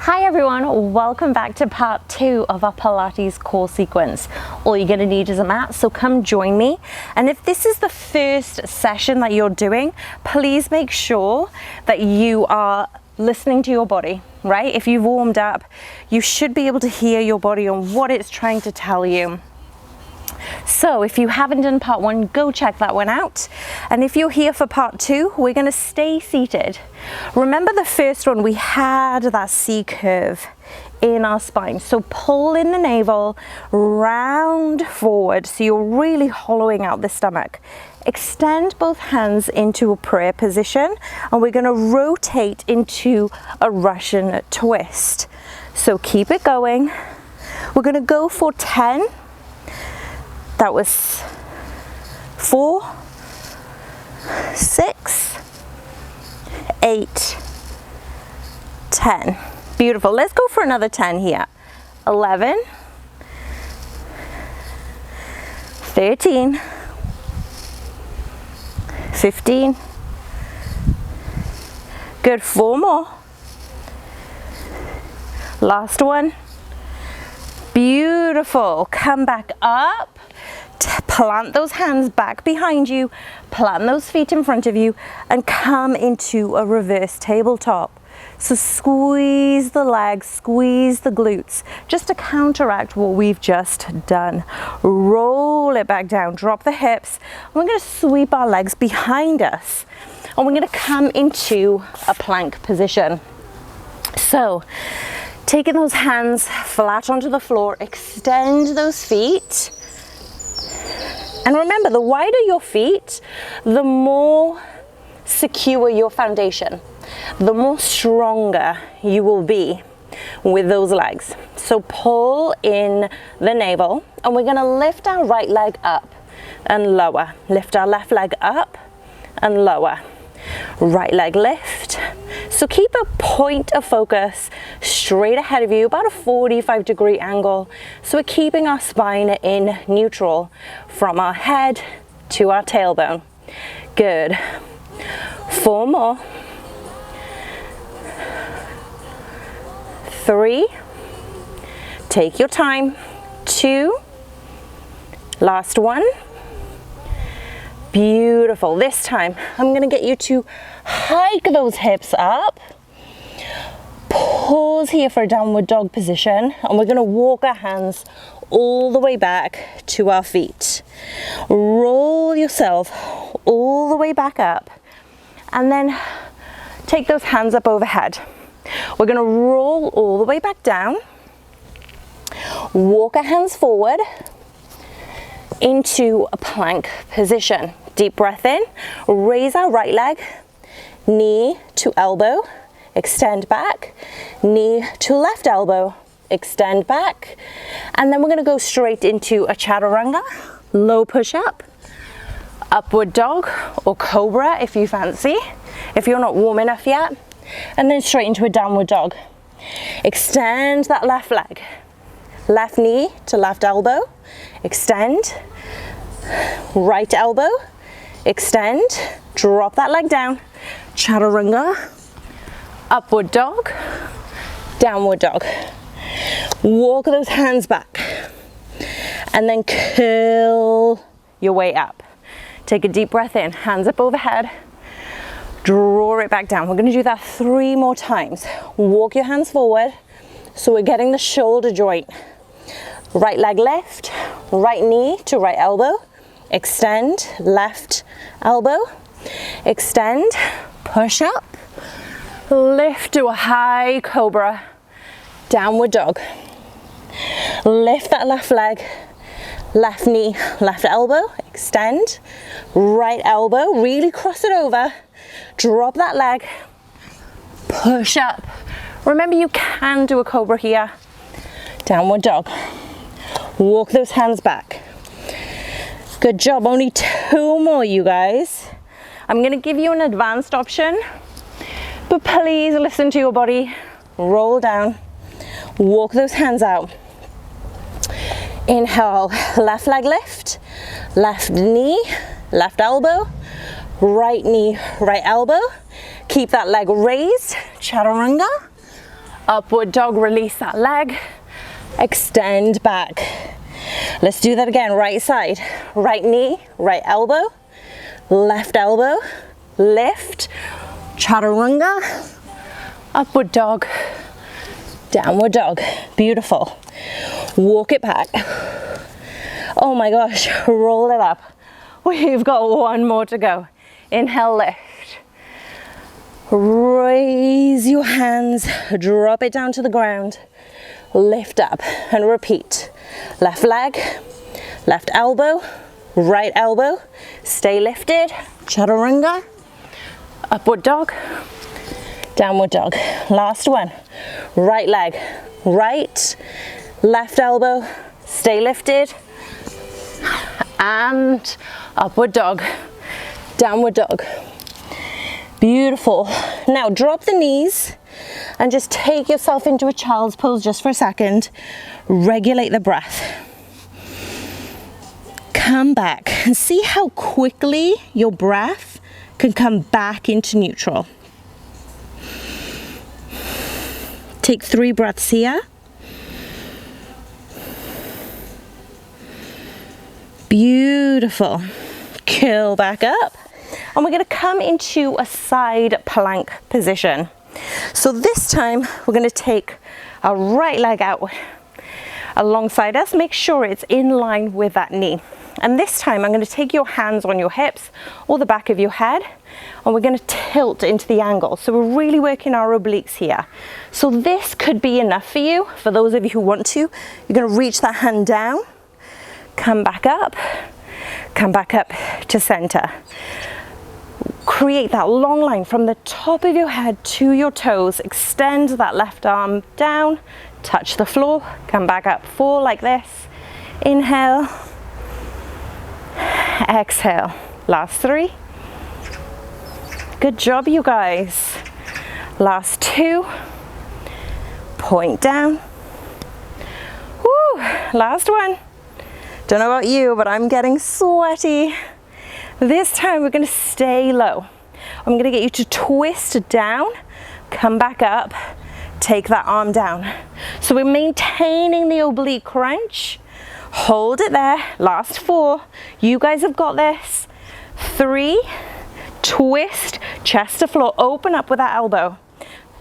Hi everyone, welcome back to part 2 of our Pilates core sequence. All you're going to need is a mat, so come join me. And if this is the first session that you're doing, please make sure that you are listening to your body, right? If you've warmed up, you should be able to hear your body and what it's trying to tell you. So if you haven't done part 1, go check that one out. And if you're here for part 2, we're going to stay seated. Remember the first one, we had that C curve in our spine. So pull in the navel, round forward. So you're really hollowing out the stomach. Extend both hands into a prayer position, and we're going to rotate into a Russian twist. So keep it going. We're going to go for 10. That was 4, 6, 8, 10. Beautiful. Let's go for another 10 here. 11, 13, 15. Good. 4 more. Last one. Beautiful. Come back up. Plant those hands back behind you, plant those feet in front of you, and come into a reverse tabletop. So squeeze the legs, squeeze the glutes, just to counteract what we've just done. Roll it back down, drop the hips. We're going to sweep our legs behind us, and we're going to come into a plank position. So taking those hands flat onto the floor, extend those feet. And remember, the wider your feet, the more secure your foundation, the more stronger you will be with those legs. So pull in the navel, and we're going to lift our right leg up and lower. Lift our left leg up and lower. Right leg lift. So keep a point of focus straight ahead of you, about a 45-degree angle. So we're keeping our spine in neutral from our head to our tailbone. Good. 4 more. 3. Take your time. 2. Last one. Beautiful. This time I'm going to get you to hike those hips up. Pause here for a downward dog position, and we're going to walk our hands all the way back to our feet. Roll yourself all the way back up, and then take those hands up overhead. We're going to roll all the way back down. Walk our hands forward into a plank position. Deep breath in, raise our right leg, knee to elbow, extend back, knee to left elbow, extend back, and then we're going to go straight into a chaturanga, low push-up, upward dog or cobra if you fancy, if you're not warm enough yet, and then straight into a downward dog. Extend that left leg, left knee to left elbow, extend, right elbow, extend, drop that leg down, chaturanga, upward dog, downward dog. Walk those hands back, and then curl your way up. Take a deep breath in, hands up overhead, draw it back down. We're going to do that 3 more times. Walk your hands forward, so we're getting the shoulder joint. Right leg lift, right knee to right elbow, extend, left elbow, extend, push up, lift to a high cobra, downward dog. Lift that left leg, left knee, left elbow, extend, right elbow, really cross it over, drop that leg, push up. Remember, you can do a cobra here, downward dog. Walk those hands back. Good job. Only 2 more, you guys. I'm going to give you an advanced option, but please listen to your body. Roll down. Walk those hands out. Inhale, left leg lift, left knee, left elbow, right knee, right elbow. Keep that leg raised, chaturanga. Upward dog, release that leg, extend back. Let's do that again, right side. Right knee, right elbow, left elbow, lift, chaturanga, upward dog, downward dog. Beautiful. Walk it back. Oh my gosh, roll it up. We've got one more to go. Inhale, lift. Raise your hands, drop it down to the ground, lift up and repeat. Left leg, left elbow, right elbow, stay lifted, chaturanga, upward dog, downward dog. Last one, right leg, right, left elbow, stay lifted, and upward dog, downward dog. Beautiful. Now drop the knees and just take yourself into a child's pose just for a second. Regulate the breath. Come back and see how quickly your breath can come back into neutral. Take 3 breaths here. Beautiful. Curl back up. And we're going to come into a side plank position. So this time we're going to take our right leg out alongside us. Make sure it's in line with that knee. And this time I'm going to take your hands on your hips or the back of your head, and we're going to tilt into the angle. So we're really working our obliques here. So this could be enough for you. For those of you who want to, you're going to reach that hand down, come back up to center. Create that long line from the top of your head to your toes. Extend that left arm down, touch the floor, come back up. 4 like this. Inhale, exhale. Last 3. Good job, you guys. Last 2. Point down. Woo, last one. Don't know about you, but I'm getting sweaty. This time we're going to stay low. I'm going to get you to twist down, come back up, take that arm down. So we're maintaining the oblique crunch. Hold it there. Last 4. You guys have got this. 3, twist, chest to floor, open up with that elbow.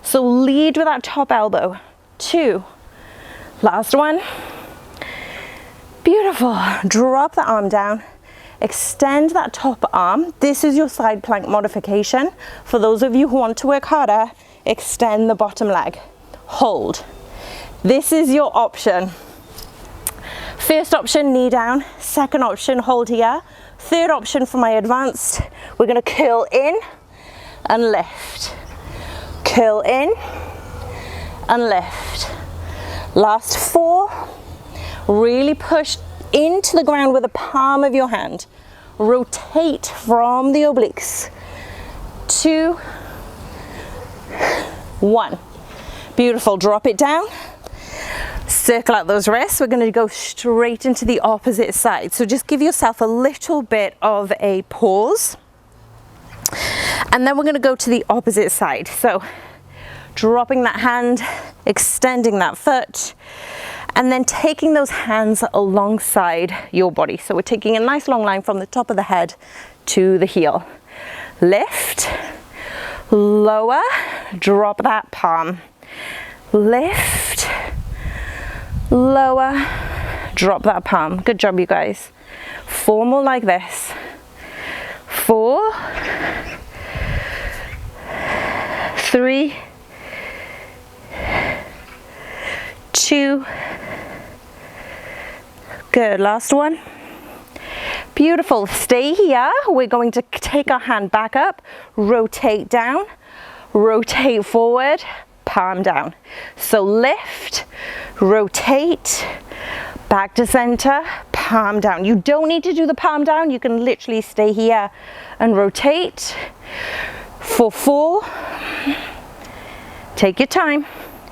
So lead with that top elbow. 2, last one. Beautiful. Drop the arm down. Extend that top arm. This is your side plank modification. For those of you who want to work harder, extend the bottom leg. Hold. This is your option. First option, knee down. Second option, hold here. Third option for my advanced, we're going to curl in and lift. Curl in and lift. Last 4. Really push into the ground with the palm of your hand. Rotate from the obliques. 2, 1. Beautiful. Drop it down. Circle out those wrists. We're going to go straight into the opposite side. So just give yourself a little bit of a pause. And then we're going to go to the opposite side. So dropping that hand, extending that foot, and then taking those hands alongside your body. So we're taking a nice long line from the top of the head to the heel. Lift, lower, drop that palm. Lift, lower, drop that palm. Good job, you guys. 4 more like this. 4, 3, 2. Good, last one. Beautiful, stay here. We're going to take our hand back up, rotate down, rotate forward, palm down. So lift, rotate, back to center, palm down. You don't need to do the palm down. You can literally stay here and rotate. For 4, take your time.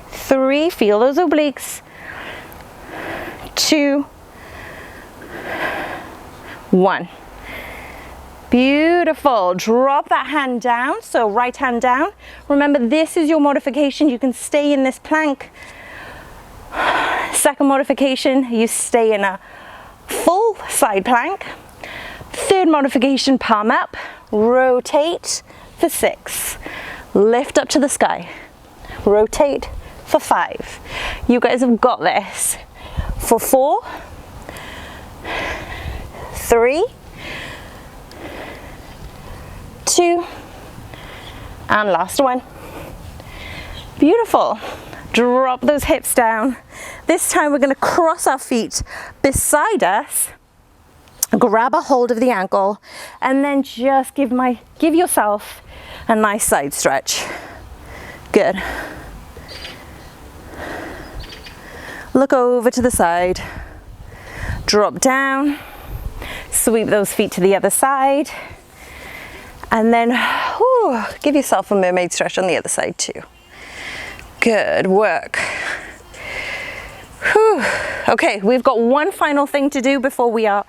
3, feel those obliques. 2, 1. Beautiful. Drop that hand down. So right hand down. Remember, this is your modification. You can stay in this plank. Second modification, you stay in a full side plank. Third modification, palm up. Rotate for 6. Lift up to the sky. Rotate for 5. You guys have got this. For 4, 3, 2, and last one. Beautiful. Drop those hips down. This time we're going to cross our feet beside us, grab a hold of the ankle, and then just give yourself a nice side stretch. Good. Look over to the side, drop down, sweep those feet to the other side, and then give yourself a mermaid stretch on the other side too. Good work. Whew. Okay, we've got one final thing to do before we are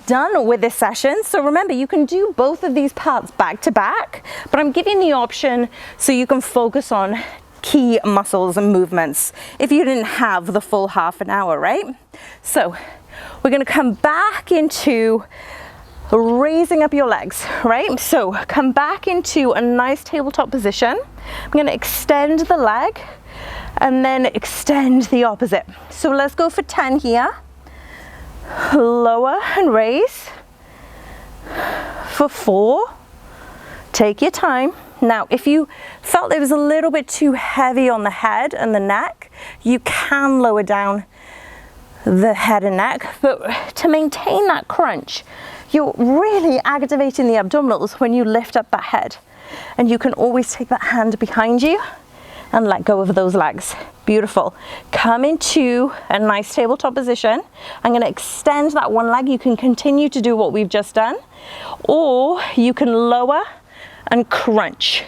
done with this session. So remember, you can do both of these parts back to back, but I'm giving the option so you can focus on key muscles and movements if you didn't have the full half an hour, right? So we're going to come back into raising up your legs, right? So come back into a nice tabletop position. I'm going to extend the leg and then extend the opposite. So let's go for 10 here. Lower and raise. For 4. Take your time. Now, if you felt it was a little bit too heavy on the head and the neck, you can lower down the head and neck, but to maintain that crunch, you're really activating the abdominals when you lift up that head. And you can always take that hand behind you and let go of those legs. Beautiful. Come into a nice tabletop position. I'm going to extend that one leg. You can continue to do what we've just done, or you can lower and crunch.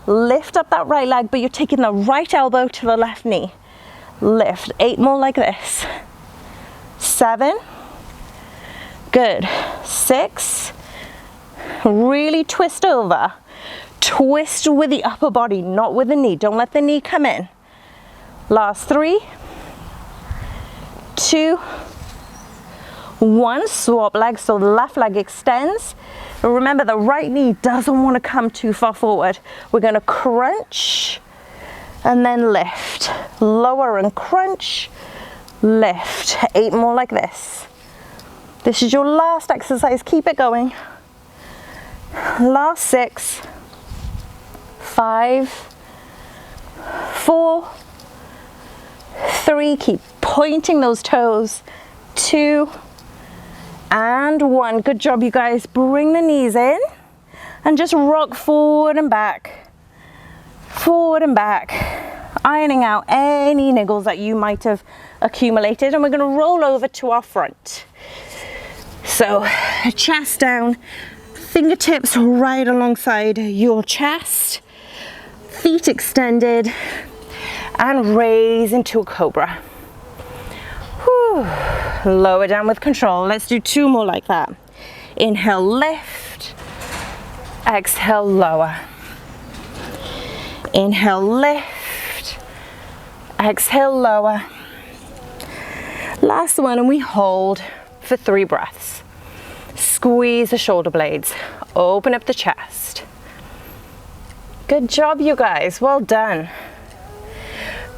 Lift up that right leg, but you're taking the right elbow to the left knee. Lift. 8 more like this. 7. Good. 6. Really twist over. Twist with the upper body, not with the knee. Don't let the knee come in. Last 3, 2, 1. Swap legs so the left leg extends. Remember, the right knee doesn't want to come too far forward. We're going to crunch and then lift. Lower and crunch, lift. 8 more like this. This is your last exercise. Keep it going. Last 6, 5, 4, 3. Keep pointing those toes. 2 and 1. Good job, you guys. Bring the knees in and just rock forward and back. Forward and back. Ironing out any niggles that you might have accumulated. And we're going to roll over to our front. So chest down, fingertips right alongside your chest, feet extended, and raise into a cobra. Whew. Lower down with control. Let's do 2 more like that. Inhale, lift. Exhale, lower. Inhale, lift. Exhale, lower. Last one, and we hold for 3 breaths. Squeeze the shoulder blades. Open up the chest. Good job, you guys. Well done.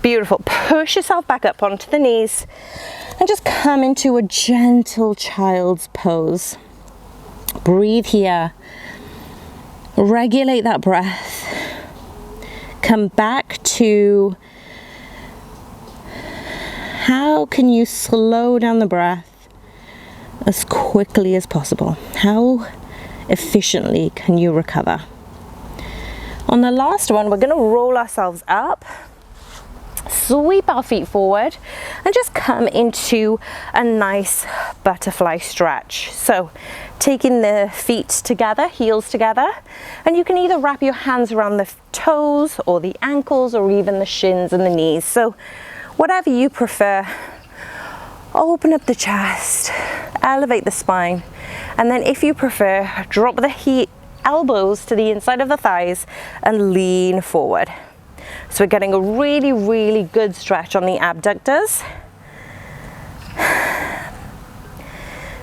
Beautiful. Push yourself back up onto the knees and just come into a gentle child's pose. Breathe here. Regulate that breath. Come back to how can you slow down the breath as quickly as possible? How efficiently can you recover? On the last one, we're going to roll ourselves up, sweep our feet forward, and just come into a nice butterfly stretch. So taking the feet together, heels together, and you can either wrap your hands around the toes or the ankles or even the shins and the knees. So whatever you prefer. Open up the chest, elevate the spine. And then if you prefer, drop the elbows to the inside of the thighs and lean forward. So we're getting a really, really good stretch on the abductors.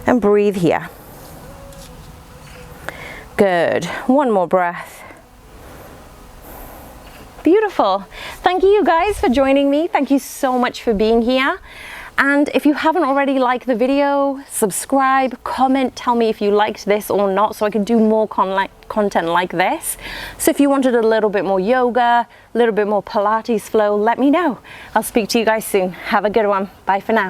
And breathe here. Good. One more breath. Beautiful. Thank you guys for joining me. Thank you so much for being here. And if you haven't already liked the video, subscribe, comment, tell me if you liked this or not so I can do more content like this. So if you wanted a little bit more yoga, a little bit more Pilates flow, let me know. I'll speak to you guys soon. Have a good one. Bye for now.